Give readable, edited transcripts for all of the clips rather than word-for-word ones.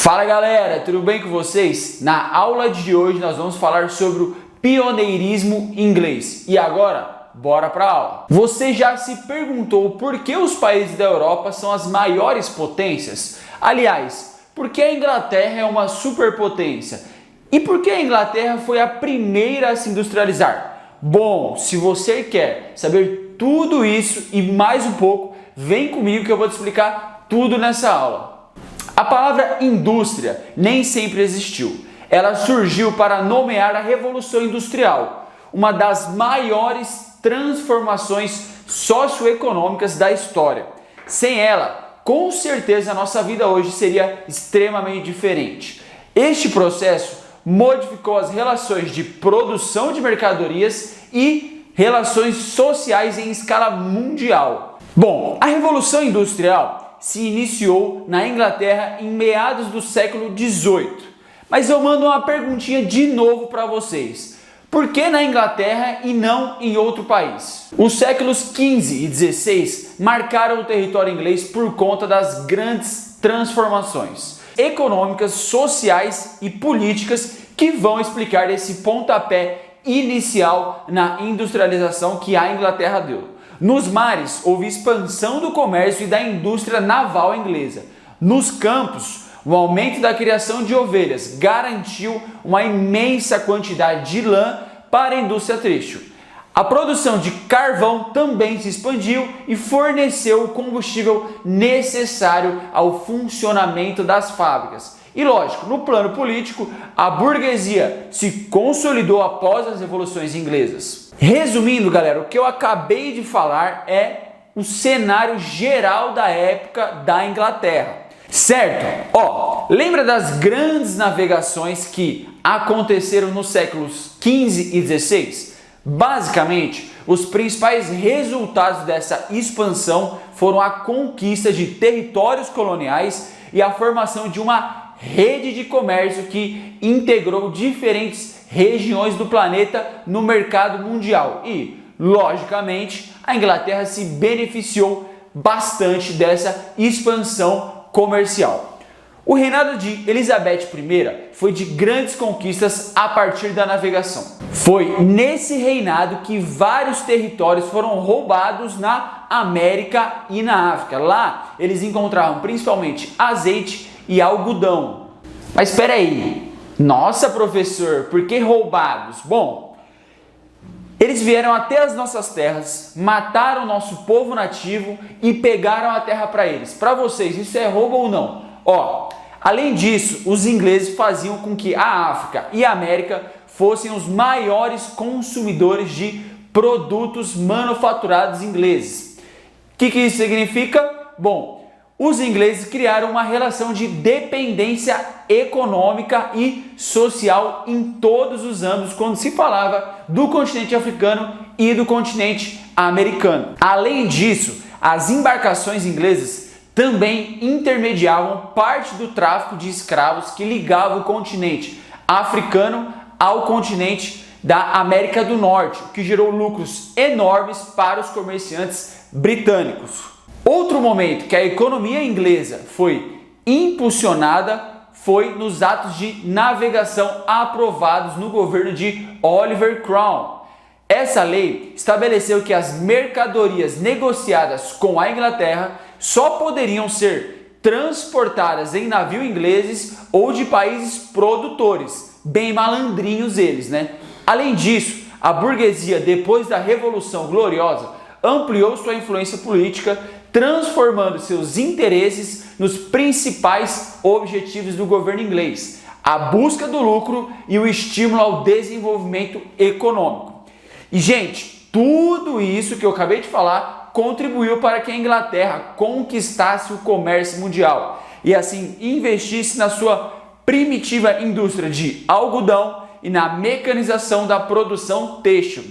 Fala galera, tudo bem com vocês? Na aula de hoje nós vamos falar sobre o pioneirismo inglês. E agora, bora para a aula. Você já se perguntou por que os países da Europa são as maiores potências? Aliás, por que a Inglaterra é uma superpotência? E por que a Inglaterra foi a primeira a se industrializar? Bom, se você quer saber tudo isso e mais um pouco, vem comigo que eu vou te explicar tudo nessa aula. A palavra indústria nem sempre existiu. Ela surgiu para nomear a Revolução Industrial, uma das maiores transformações socioeconômicas da história. Sem ela, com certeza a nossa vida hoje seria extremamente diferente. Este processo modificou as relações de produção de mercadorias e relações sociais em escala mundial. Bom, a Revolução Industrial se iniciou na Inglaterra em meados do século XVIII. Mas eu mando uma perguntinha de novo para vocês. Por que na Inglaterra e não em outro país? Os séculos XV e XVI marcaram o território inglês por conta das grandes transformações econômicas, sociais e políticas que vão explicar esse pontapé inicial na industrialização que a Inglaterra deu. Nos mares, houve expansão do comércio e da indústria naval inglesa. Nos campos, o aumento da criação de ovelhas garantiu uma imensa quantidade de lã para a indústria têxtil. A produção de carvão também se expandiu e forneceu o combustível necessário ao funcionamento das fábricas. E lógico, no plano político, a burguesia se consolidou após as revoluções inglesas. Resumindo, galera, o que eu acabei de falar é o cenário geral da época da Inglaterra. Certo? Lembra das grandes navegações que aconteceram nos séculos XV e XVI? Basicamente, os principais resultados dessa expansão foram a conquista de territórios coloniais e a formação de uma rede de comércio que integrou diferentes regiões do planeta no mercado mundial. E, logicamente, a Inglaterra se beneficiou bastante dessa expansão comercial. O reinado de Elizabeth I foi de grandes conquistas a partir da navegação. Foi nesse reinado que vários territórios foram roubados na América e na África. Lá eles encontravam principalmente azeite e algodão. Mas espera aí, nossa professor, por que roubados? Bom, eles vieram até as nossas terras, mataram o nosso povo nativo e pegaram a terra para eles. Para vocês, isso é roubo ou não? Além disso, os ingleses faziam com que a África e a América fossem os maiores consumidores de produtos manufaturados ingleses. O que isso significa? Bom, os ingleses criaram uma relação de dependência econômica e social em todos os âmbitos quando se falava do continente africano e do continente americano. Além disso, as embarcações inglesas também intermediavam parte do tráfico de escravos que ligava o continente africano ao continente da América do Norte, o que gerou lucros enormes para os comerciantes britânicos. Outro momento que a economia inglesa foi impulsionada foi nos atos de navegação aprovados no governo de Oliver Cromwell. Essa lei estabeleceu que as mercadorias negociadas com a Inglaterra só poderiam ser transportadas em navios ingleses ou de países produtores, bem malandrinhos eles, né? Além disso, a burguesia, depois da Revolução Gloriosa, ampliou sua influência política, transformando seus interesses nos principais objetivos do governo inglês: a busca do lucro e o estímulo ao desenvolvimento econômico. E, gente, tudo isso que eu acabei de falar contribuiu para que a Inglaterra conquistasse o comércio mundial e assim investisse na sua primitiva indústria de algodão e na mecanização da produção têxtil.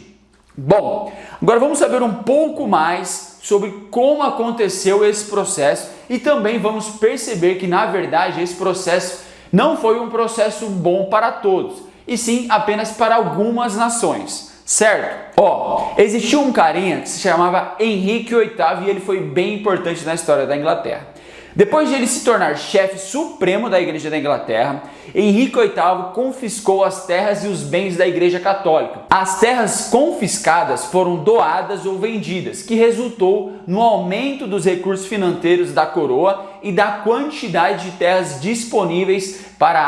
Bom, agora vamos saber um pouco mais sobre como aconteceu esse processo e também vamos perceber que, na verdade, esse processo não foi um processo bom para todos, e sim apenas para algumas nações. Certo? Existia um carinha que se chamava Henrique VIII e ele foi bem importante na história da Inglaterra. Depois de ele se tornar chefe supremo da Igreja da Inglaterra, Henrique VIII confiscou as terras e os bens da Igreja Católica. As terras confiscadas foram doadas ou vendidas, que resultou no aumento dos recursos financeiros da coroa e da quantidade de terras disponíveis para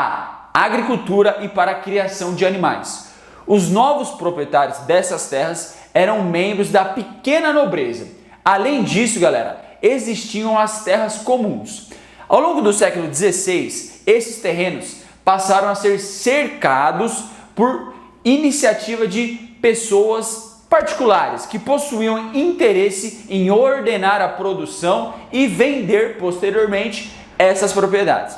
a agricultura e para a criação de animais. Os novos proprietários dessas terras eram membros da pequena nobreza. Além disso, galera, existiam as terras comuns. Ao longo do século XVI, esses terrenos passaram a ser cercados por iniciativa de pessoas particulares que possuíam interesse em ordenar a produção e vender posteriormente essas propriedades.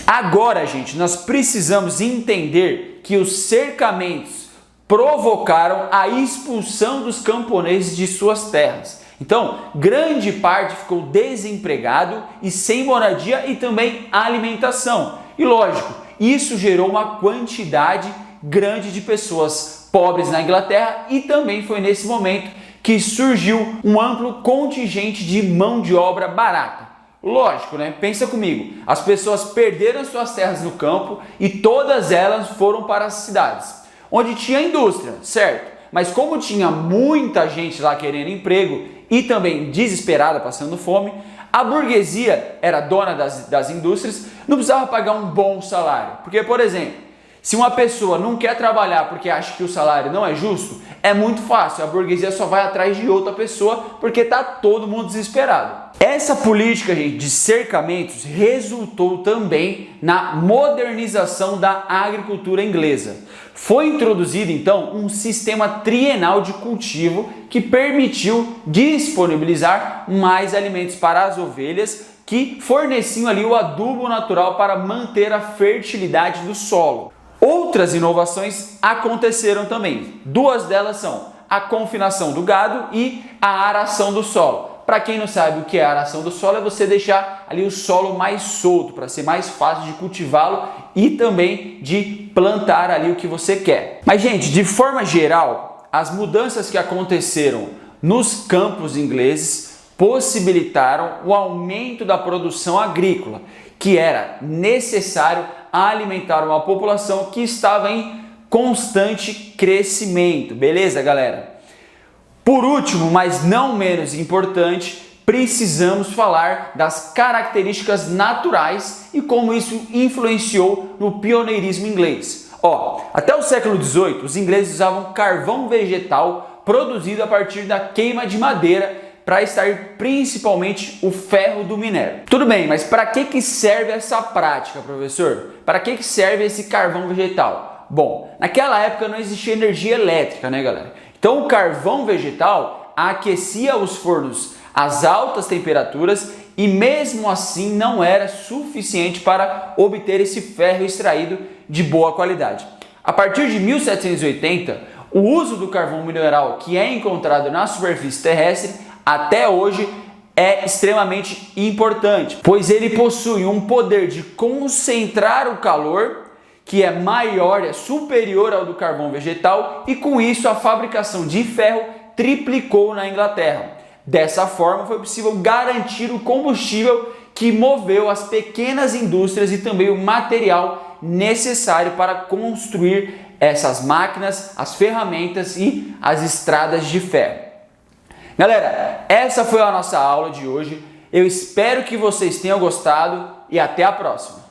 Agora, gente, nós precisamos entender que os cercamentos provocaram a expulsão dos camponeses de suas terras. Então, grande parte ficou desempregado e sem moradia e também alimentação. E lógico, isso gerou uma quantidade grande de pessoas pobres na Inglaterra e também foi nesse momento que surgiu um amplo contingente de mão de obra barata. Lógico, né? Pensa comigo, as pessoas perderam suas terras no campo e todas elas foram para as cidades, onde tinha indústria, certo? Mas como tinha muita gente lá querendo emprego e também desesperada, passando fome, a burguesia era dona das indústrias, não precisava pagar um bom salário. Porque, por exemplo, se uma pessoa não quer trabalhar porque acha que o salário não é justo, é muito fácil, a burguesia só vai atrás de outra pessoa porque está todo mundo desesperado. Essa política, gente, de cercamentos resultou também na modernização da agricultura inglesa. Foi introduzido então um sistema trienal de cultivo que permitiu disponibilizar mais alimentos para as ovelhas, que forneciam ali o adubo natural para manter a fertilidade do solo. Outras inovações aconteceram também. Duas delas são a confinação do gado e a aração do solo. Para quem não sabe o que é a aração do solo, é você deixar ali o solo mais solto, para ser mais fácil de cultivá-lo e também de plantar ali o que você quer. Mas, gente, de forma geral, as mudanças que aconteceram nos campos ingleses possibilitaram o aumento da produção agrícola, que era necessário alimentar uma população que estava em constante crescimento. Beleza, galera? Por último, mas não menos importante, precisamos falar das características naturais e como isso influenciou no pioneirismo inglês. Até o século XVIII, os ingleses usavam carvão vegetal produzido a partir da queima de madeira para extrair principalmente o ferro do minério. Tudo bem, mas para que serve essa prática, professor? Para que serve esse carvão vegetal? Bom, naquela época não existia energia elétrica, né, galera? Então o carvão vegetal aquecia os fornos às altas temperaturas e mesmo assim não era suficiente para obter esse ferro extraído de boa qualidade. A partir de 1780, o uso do carvão mineral que é encontrado na superfície terrestre até hoje é extremamente importante, pois ele possui um poder de concentrar o calor que é maior, é superior ao do carvão vegetal, e com isso a fabricação de ferro triplicou na Inglaterra. Dessa forma foi possível garantir o combustível que moveu as pequenas indústrias e também o material necessário para construir essas máquinas, as ferramentas e as estradas de ferro. Galera, essa foi a nossa aula de hoje. Eu espero que vocês tenham gostado e até a próxima.